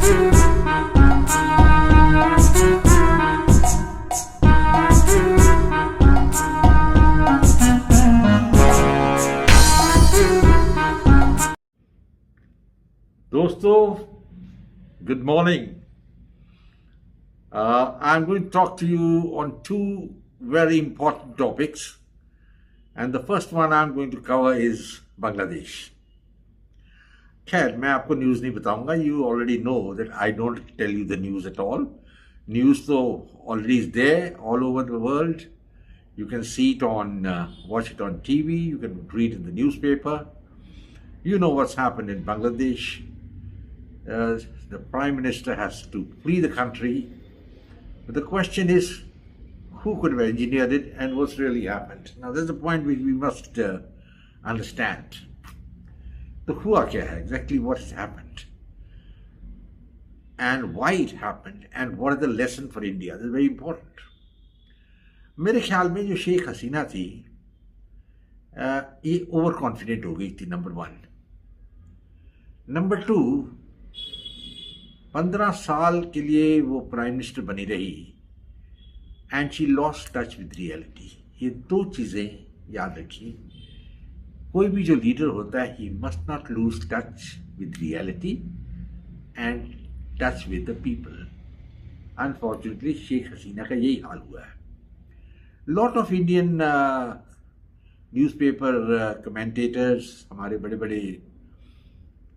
Dosto, good morning. I'm going to talk to you on two very important topics. And the first one I'm going to cover is Bangladesh. खैर मैं आपको news नहीं बताऊंगा. You already know that I don't tell you the news at all. News तो already is there all over the world. You can see it on, watch it on TV. You can read in the newspaper. You know what's happened in Bangladesh. The Prime Minister has to flee the country. But the question is, who could have engineered it and what's really happened? Now, there's a point which we must understand. The hua kya hai, exactly what has happened, and why it happened, and what is the lesson for India. This is very important. मेरे ख्याल में जो शेख हसीना थी, ये over confident हो गई थी, number one. Number to, 15 साल के लिए वो प्राइम मिनिस्टर बनी रही and she lost touch with reality. ये दो चीज़ें याद रखिए. कोई भी जो लीडर होता है, he must not lose touch with reality and touch with the people. Unfortunately Sheikh Hasina का यही हाल हुआ है. Lot of Indian newspaper commentators, हमारे बड़े बड़े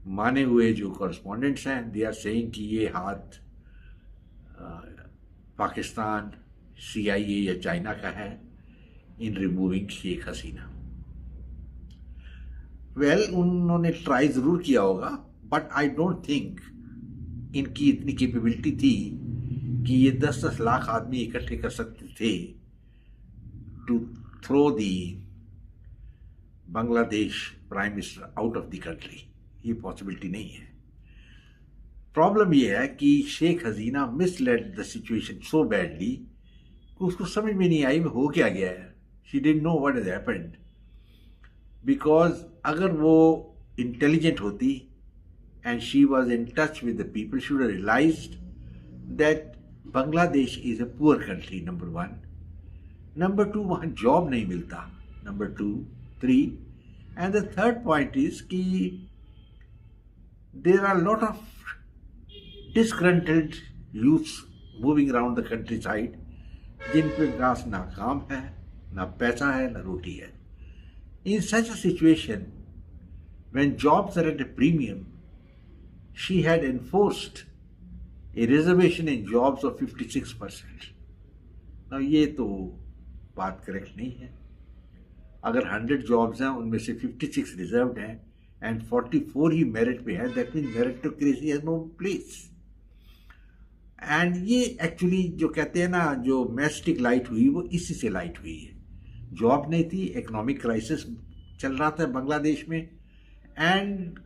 माने हुए जो कॉरेस्पॉन्डेंट्स हैं, दे आर सेइंग कि ये हाथ पाकिस्तान, CIA या चाइना का है in removing Sheikh Hasina. Well, उन्होंने ट्राई ज़रूर किया होगा, बट आई डोंट थिंक इनकी इतनी कैपेबिलिटी थी कि ये 10-10 लाख आदमी इकट्ठे कर सकते थे to throw the Bangladesh prime minister out of the country. ये पॉसिबिलिटी नहीं है. प्रॉब्लम ये है कि Sheikh Hasina misled the situation so badly कि उसको समझ में नहीं आई हो क्या गया है. She didn't know what has happened. Because अगर वो इंटेलिजेंट होती and she was in touch with the people, she would have realised that Bangladesh is a poor country. Number one. Number two, वहाँ जॉब नहीं मिलता. Number two, three, and the third point is कि there are a lot of disgruntled youths moving around the countryside जिन पे पास ना काम है, ना पैसा है, ना रोटी है. In such a situation, when jobs are at a premium, she had enforced a reservation in jobs of 56%. Now ये तो बात करेक्ट नहीं है. अगर 100 जॉब्स हैं, उनमें से 56 रिजर्व्ड हैं and 44 ही मेरिट पे है, that mean meritocracy has no place. And ये एक्चुअली जो कहते हैं ना, जो मैस्टिक लाइट हुई वो इसी से लाइट हुई है. जॉब नहीं थी, इकोनॉमिक क्राइसिस चल रहा था बांग्लादेश में, एंड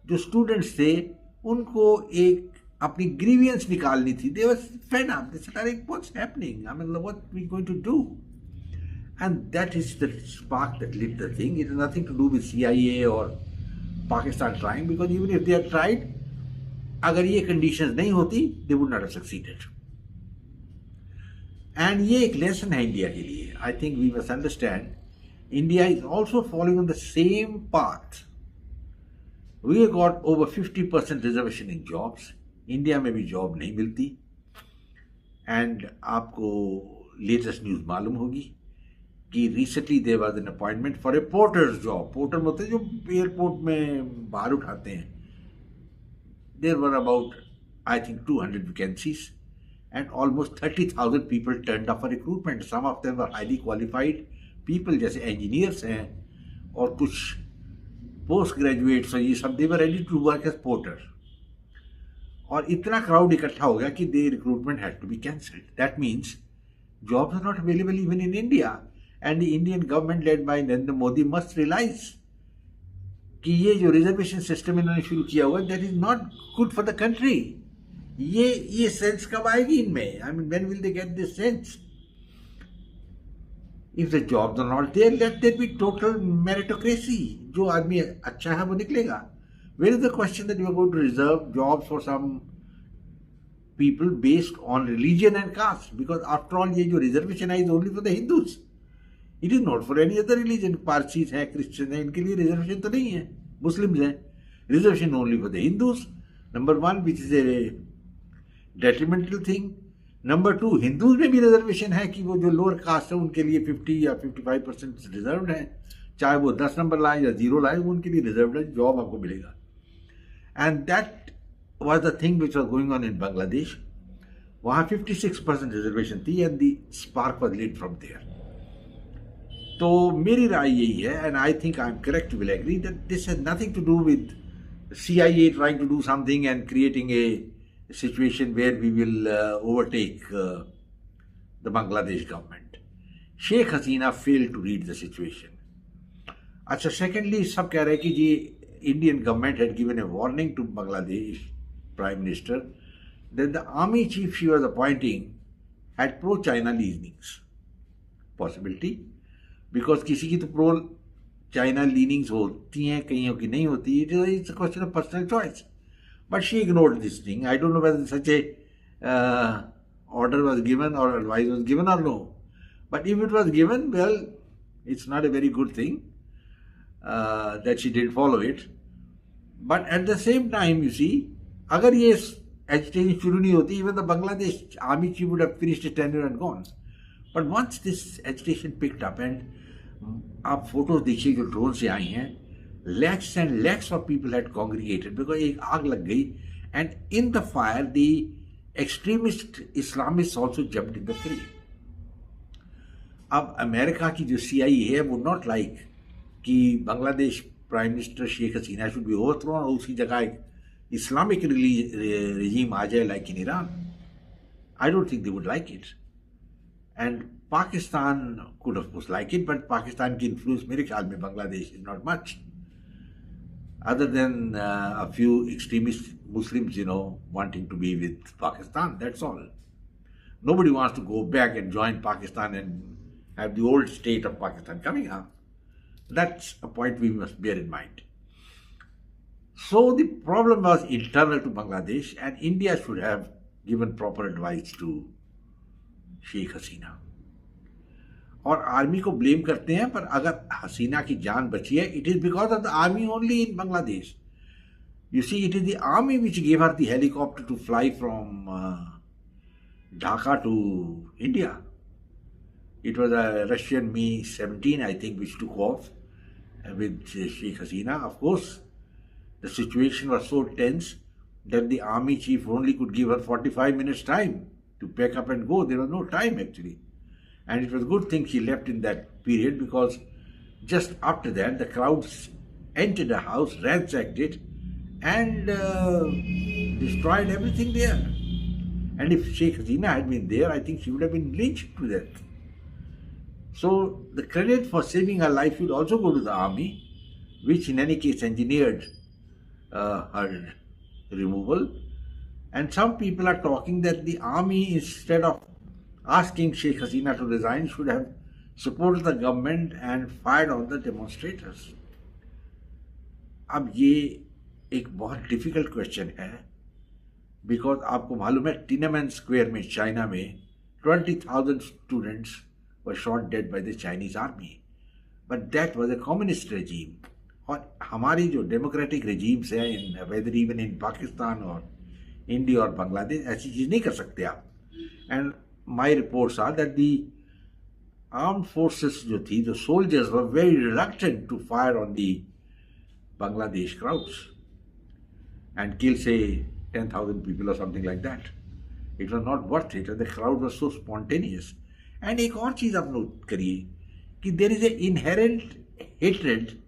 जो स्टूडेंट्स थे उनको एक अपनी ग्रीवियंस निकालनी थी. They were fed up. They said, अरे what's happening, I mean what we going to do. And that is the spark that lit the thing. It is nothing to do with CIA और Pakistan trying, because even if they had tried, अगर ये conditions नहीं होती, they would not have succeeded. And ये एक lesson है India के लिए. I think we must understand, India is also following on the same path. We have got over 50% reservation in jobs. India में भी जॉब नहीं मिलती. And आपको latest news मालूम होगी कि recently there was an appointment for a porter's job. Porter होते हैं जो एयरपोर्ट में बाहर उठाते हैं. There were about, I think, 200 vacancies and almost 30,000 people turned up for recruitment. Some of them were highly qualified people, जैसे engineers हैं और कुछ पोस्ट ग्रेजुएट्स, और ये सब they were ready to work as porter. और इतना क्राउड इकट्ठा हो गया कि they recruitment had to be cancelled. That means jobs are not available even in India. And the Indian government led by Narendra Modi must realize कि ये जो reservation system इन्होंने शुरू किया हुआ है, that is not good for the country. ये sense कब आएगी इनमें? I mean, when will they get this sense? If the jobs are not there, let there be total meritocracy. जो आदमी अच्छा है वो निकलेगा. Where is the question that you are going to reserve jobs for some people based on religion and caste, because after all ये जो reservation है is only for the Hindus. It is not for any other religion. Parsis हैं, Christians हैं, इनके लिए reservation तो नहीं है. Muslims हैं. Reservation only for the Hindus. Number one, which is a detrimental thing. Number two, Hindus में भी reservation है कि वो जो lower caste है उनके लिए 50 या 55% reserved है. चाहे वो 10 नंबर लाए या 0 लाए, वो उनके लिए reserved है. जॉब आपको मिलेगा. And that was the thing which was going on in Bangladesh. वहाँ 56% reservation थी and the spark was lit from there. तो मेरी राय यही है, and I think I'm correct, will agree that this has nothing to do with CIA trying to do something and creating a situation where we will overtake the Bangladesh government. Sheikh Hasina failed to read the situation. अच्छा, secondly, सब कह रहे हैं कि जी Indian government had given a warning to Bangladesh Prime Minister that the army chief she was appointing had pro-China leanings. Possibility, because किसी की तो pro-China leanings होती हैं, कईयों की नहीं होती. It's a question of personal choice. But she ignored this thing. I don't know whether such a order was given or advice was given or no. But if it was given, well, it's not a very good thing that she didn't follow it. But at the same time, you see, अगर ये agitation शुरू नहीं होती, even the Bangladesh army chief would have finished his tenure and gone. But once this agitation picked up, and आप photos देखिए जो drone से आई हैं, lakhs and lakhs of people had congregated because एक आग लग गई, and in the fire the extremist Islamists also jumped in the fray. अब अमेरिका की जो CIA है वो not like कि Bangladesh prime minister Sheikh Hasina should be overthrown और उसी जगह एक Islamic regime आ जाए like in Iran. I don't think they would like it. And Pakistan could of course like it, but Pakistan की influence मेरे ख्याल में Bangladesh is not much. Other than a few extremist Muslims, wanting to be with Pakistan, that's all. Nobody wants to go back and join Pakistan and have the old state of Pakistan coming up. That's a point we must bear in mind. So the problem was internal to Bangladesh, and India should have given proper advice to Sheikh Hasina. और army को blame करते हैं, पर अगर हसीना की जान बची है, it is because of the army only in Bangladesh. You see, it is the army which gave her the helicopter to fly from Dhaka to India. It was a Russian Mi-17, I think, which took off with Sheikh Hasina. Of course, the situation was so tense that the army chief only could give her 45 minutes time to pack up and go. There was no time actually. And it was a good thing she left in that period, because just after that the crowds entered the house, ransacked it, and destroyed everything there. And if Sheikh Hasina had been there, I think she would have been lynched to death. So the credit for saving her life should also go to the army, which in any case engineered her removal. And some people are talking that the army, instead of asking Sheikh Hasina to resign, should have supported the government and fired on the demonstrators. अब ये एक बहुत difficult question है, because आपको मालूम है Tiananmen square में China में 20,000 students were shot dead by the Chinese army. But that was a communist regime. और हमारी जो डेमोक्रेटिक regimes हैं, whether even in Pakistan or India or Bangladesh, ऐसी चीज़ नहीं कर सकते आप. And my reports are that the armed forces जो थी, the soldiers were very reluctant to fire on the Bangladesh crowds and kill, say, 10,000 people or something like that. It was not worth it, and the crowd was so spontaneous. And एक और चीज़ आप note करिए कि there is an inherent hatred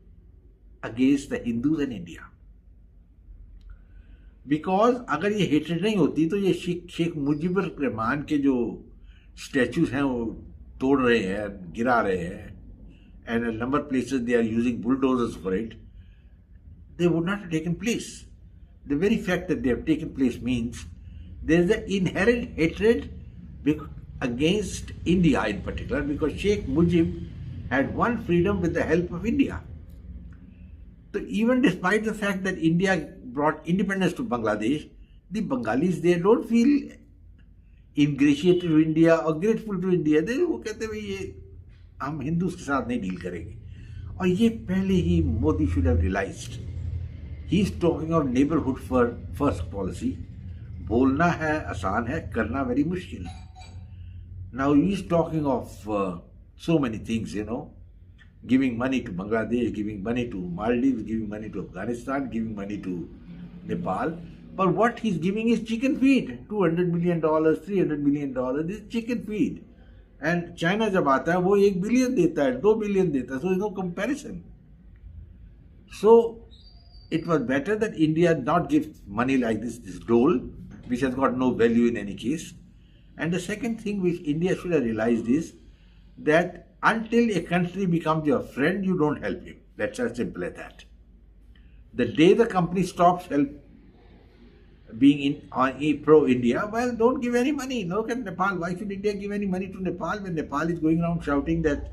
against the Hindus in India. Because अगर ये hatred नहीं होती तो ये शेख मुजीबुर रहमान के जो स्टैचूज हैं वो तोड़ रहे हैं, गिरा रहे हैं, and a number of places they are using bulldozers for it, they would not have taken place. The very fact that they have taken place means there is an inherent hatred against India in particular, because Sheikh Mujib had won freedom with the help of India. So even despite the fact that India brought independence to Bangladesh, The Bengalis, they don't feel ingratiated to India or grateful to India. वो कहते हैं भाई ये हम Hindus के साथ नहीं deal करेंगे. और ये पहले ही Modi should have realized. He is talking of neighborhood first policy. बोलना है आसान है, करना very मुश्किल. Now he is talking of so many things, giving money to Bangladesh, giving money to Maldives, giving money to Afghanistan, giving money to Nepal. But what he's giving is chicken feed. $200 million, $300 million, this is chicken feed. And China जब आता है वो 1 billion देता है, 2 billion देता है, so there's no comparison. So it was better that India not give money like this dole, which has got no value in any case. And the second thing which India should have realized is that until a country becomes your friend, you don't help him. That's as simple as that. The day the company stops being pro-India, well, don't give any money. Look at Nepal. Why should India give any money to Nepal when Nepal is going around shouting that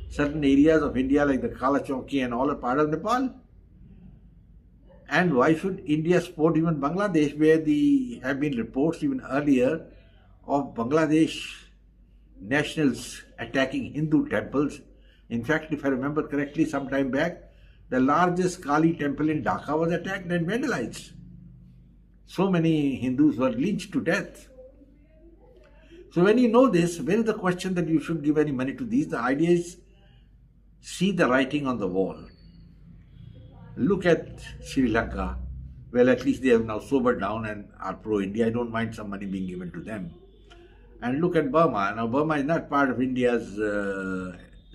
certain areas of India like the Kala Chowki and all are part of Nepal? And why should India support even Bangladesh, where there have been reports even earlier of Bangladesh nationals attacking Hindu temples? In fact, if I remember correctly, some time back, the largest Kali temple in Dhaka was attacked and vandalized. So many Hindus were lynched to death. So when you know this, where is the question that you should give any money to these? The idea is, see the writing on the wall. Look at Sri Lanka. Well, at least they have now sobered down and are pro-India. I don't mind some money being given to them. And look at Burma. Now, Burma is not part of India's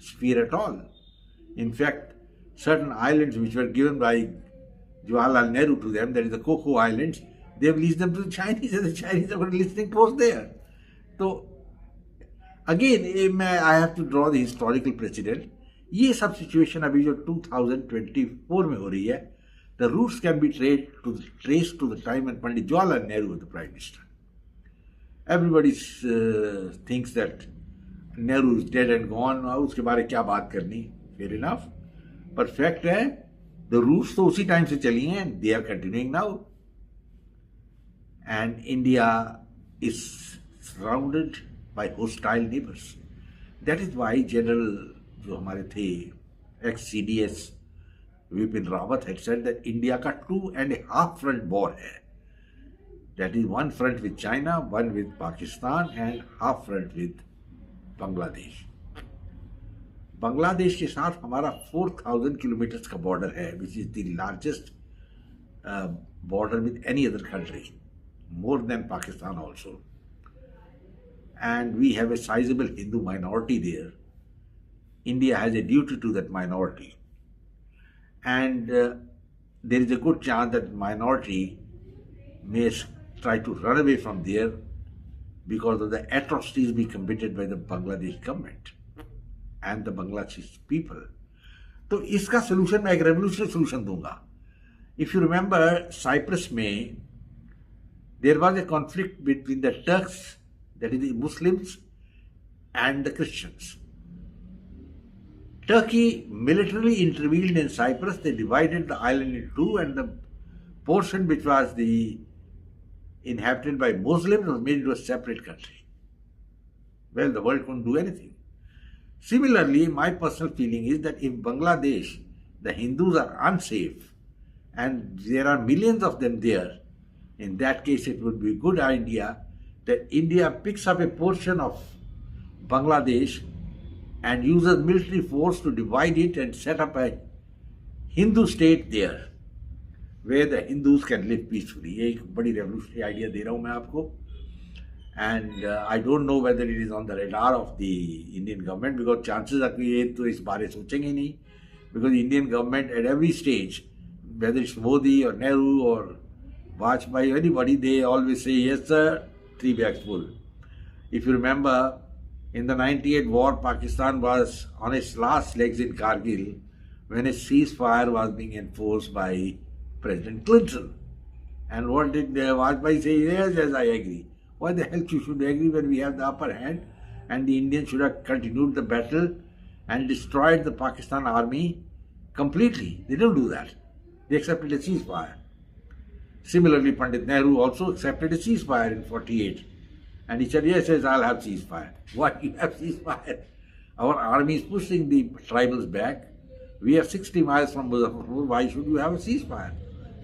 sphere at all. In fact, certain islands which were given by Jawaharlal Nehru to them, that is the Coco Islands, they have leased them to the Chinese, and the Chinese have got a listening post there. So, again, I have to draw the historical precedent. ये सब situation अभी जो 2024 में हो रही है, the roots can be traced to the time when Pandit Jawaharlal Nehru was the Prime Minister. Everybody thinks that Nehru is dead and gone, उसके बारे में क्या बात करनी, fair enough. But fact है, the roots तो उसी टाइम से चली हैं, and they are continuing now. And India is surrounded by hostile neighbors. That is why General जो हमारे थे ex-CDS Vipin Rawat had said that India का 2.5 front war है. That is one front with China, one with Pakistan, and half front with Bangladesh. Bangladesh के साथ हमारा 4,000 kilometers का border है, which is the largest border with any other country, more than Pakistan also. And we have a sizable Hindu minority there. India has a duty to that minority. And there is a good chance that minority may try to run away from there because of the atrocities being committed by the Bangladesh government and the Bangladeshi people. तो इसका solution मैं एक revolutionary solution दूंगा. If you remember, Cyprus में there was a conflict between the Turks, that is the Muslims, and the Christians. Turkey militarily intervened in Cyprus. They divided the island in two, and the portion which was inhabited by Muslims was made into a separate country. Well, the world couldn't do anything. Similarly, my personal feeling is that if Bangladesh, the Hindus are unsafe, and there are millions of them there, in that case it would be a good idea that India picks up a portion of Bangladesh and uses military force to divide it and set up a Hindu state there, where the Hindus can live peacefully. ये एक बड़ी revolutionary idea दे रहा हूँ मैं आपको. And I don't know whether it is on the radar of the Indian government, because chances are कि ये तो इस बारे सोचेंगे नहीं, because the Indian government at every stage, whether it's Modi or Nehru or Vajpayee, anybody, they always say, yes sir, 3 bags full. If you remember, in the 98 war, Pakistan was on its last legs in Kargil when a ceasefire was being enforced by President Clinton. And what did Vajpayee say? Yes, yes, I agree. Why the hell you should agree when we have the upper hand? And the Indians should have continued the battle and destroyed the Pakistan army completely. They didn't do that. They accepted a ceasefire. Similarly, Pandit Nehru also accepted a ceasefire in 48. And he said, yes, I'll have ceasefire. Why you have ceasefire? Our army is pushing the tribals back. We are 60 miles from Muzaffarpur. Why should you have a ceasefire?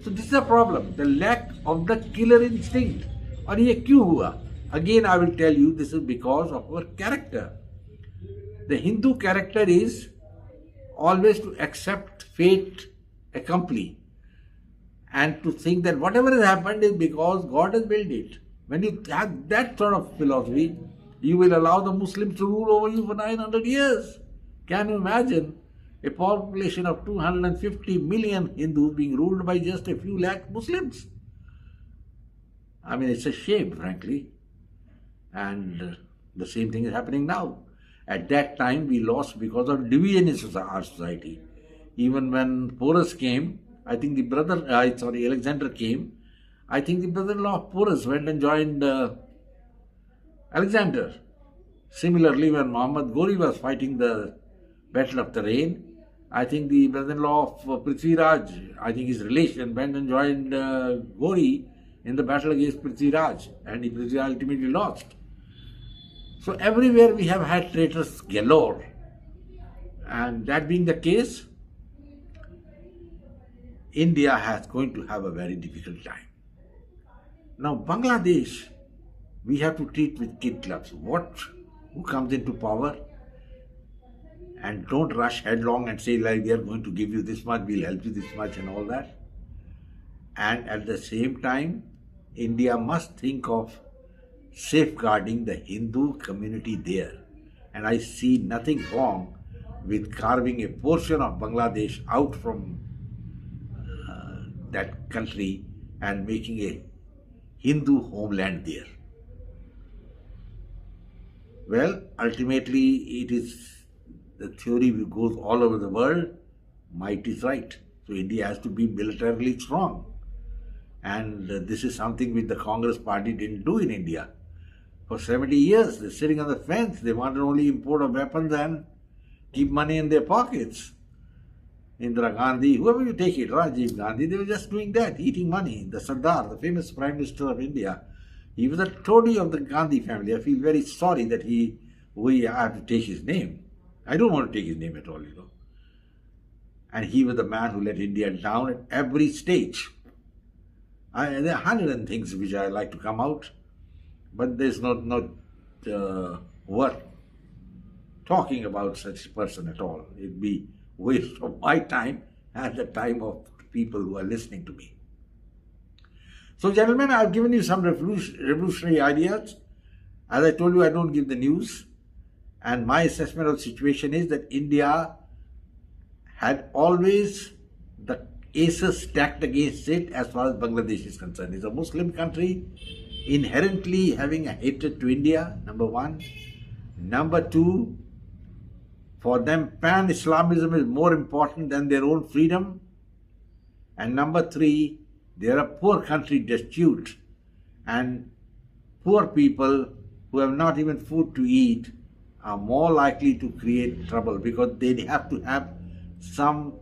So this is a problem, the lack of the killer instinct. और ये क्यों हुआ? Again, I will tell you, this is because of our character. The Hindu character is always to accept fate accompli and to think that whatever has happened is because God has willed it. When you have that sort of philosophy, you will allow the Muslims to rule over you for 900 years. Can you imagine a population of 250 million Hindus being ruled by just a few lakh Muslims? I mean, it's a shame, frankly. And the same thing is happening now. At that time, we lost because of division in our society. Even when Porus came, I think Alexander came, I think the brother-in-law of Porus went and joined Alexander. Similarly, when Muhammad Ghori was fighting the Battle of Tarain, I think the brother-in-law of Prithviraj, I think his relation, went and joined Ghori in the battle against Prithviraj, and Prithviraj ultimately lost. So everywhere we have had traitors galore, and that being the case, India is going to have a very difficult time. Now Bangladesh, we have to treat with kid gloves. Who comes into power? And don't rush headlong and say, like, we are going to give you this much, we'll help you this much and all that. And at the same time, India must think of safeguarding the Hindu community there. And I see nothing wrong with carving a portion of Bangladesh out from that country and making a Hindu homeland there. Well, ultimately it is the theory which goes all over the world, might is right. So India has to be militarily strong. And this is something which the Congress party didn't do in India. For 70 years, they're sitting on the fence. They wanted only import of weapons and keep money in their pockets. Indira Gandhi, whoever you take it, Rajiv Gandhi, they were just doing that, eating money. The Sardar, the famous Prime Minister of India, he was a toady of the Gandhi family. I feel very sorry that I have to take his name. I don't want to take his name at all, And he was the man who let India down at every stage. There are 100 things which I like to come out, but there's not worth talking about such a person at all. It'd be waste of my time and the time of people who are listening to me. So, gentlemen, I've given you some revolutionary ideas. As I told you, I don't give the news. And my assessment of the situation is that India had always the aces stacked against it as far as Bangladesh is concerned. It's a Muslim country, inherently having a hatred to India, number one. Number two, for them, pan-Islamism is more important than their own freedom. And number three, they are a poor country, destitute, and poor people who have not even food to eat are more likely to create trouble because they have to have some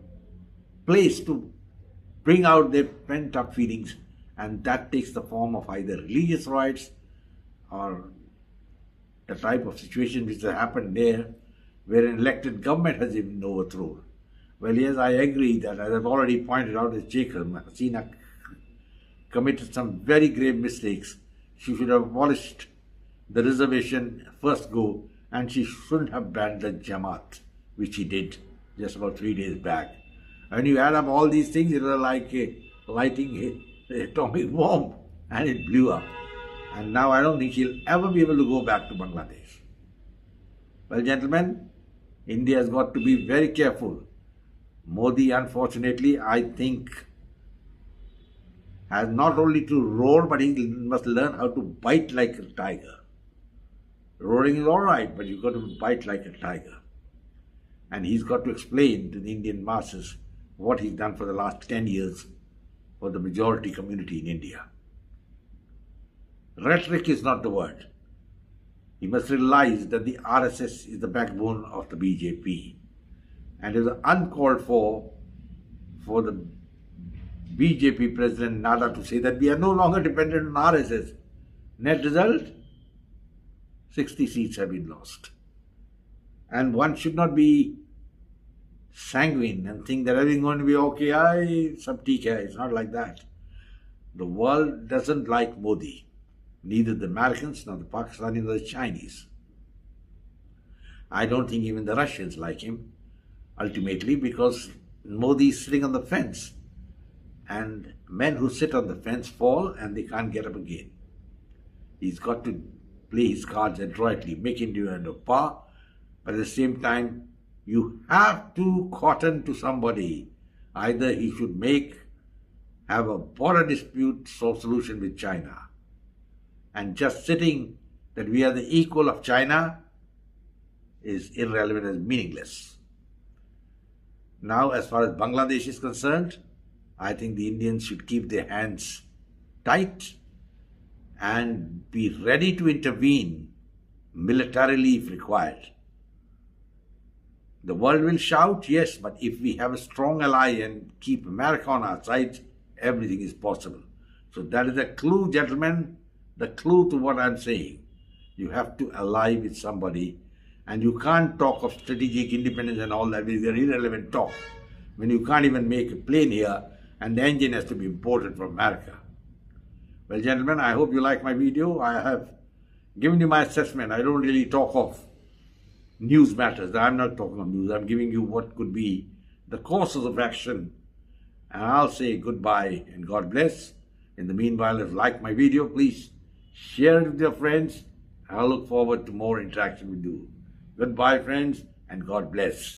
place to bring out their pent-up feelings, and that takes the form of either religious riots or the type of situation which has happened there where an elected government has been overthrown. Well, yes, I agree that, as I've already pointed out, as Sheikh Hasina committed some very grave mistakes. She should have abolished the reservation first go, and she shouldn't have banned the Jamaat, which she did just about 3 days back. When you add up all these things, it was like lighting an atomic bomb, and it blew up. And now I don't think she'll ever be able to go back to Bangladesh. Well, gentlemen, India has got to be very careful. Modi, unfortunately, I think, has not only to roar, but he must learn how to bite like a tiger. Roaring is all right, but you've got to bite like a tiger. And he's got to explain to the Indian masses what he's done for the last 10 years for the majority community in India. Rhetoric is not the word. He must realize that the RSS is the backbone of the BJP, and it is uncalled for the BJP President Nada to say that we are no longer dependent on RSS. Net result, 60 seats have been lost. And one should not be sanguine and think that everything is going to be okay. Sab theek hai. It's not like that. The world doesn't like Modi. Neither the Americans, nor the Pakistanis, nor the Chinese. I don't think even the Russians like him, ultimately, because Modi is sitting on the fence. And men who sit on the fence fall and they can't get up again. He's got to play his cards adroitly, make India under par, but at the same time, you have to cotton to somebody. Either he should have a border dispute solution with China. And just sitting that we are the equal of China is irrelevant and meaningless. Now, as far as Bangladesh is concerned, I think the Indians should keep their hands tight and be ready to intervene militarily if required. The world will shout, yes, but if we have a strong ally and keep America on our side, everything is possible. So that is a clue, gentlemen, the clue to what I'm saying. You have to ally with somebody, and you can't talk of strategic independence and all that with an irrelevant talk when you can't even make a plane here and the engine has to be imported from America. Well, gentlemen, I hope you like my video. I have given you my assessment. I don't really talk of news matters. I'm not talking of news. I'm giving you what could be the courses of action. And I'll say goodbye and God bless. In the meanwhile, if you like my video, please share it with your friends. I'll look forward to more interaction with you. Goodbye, friends, and God bless.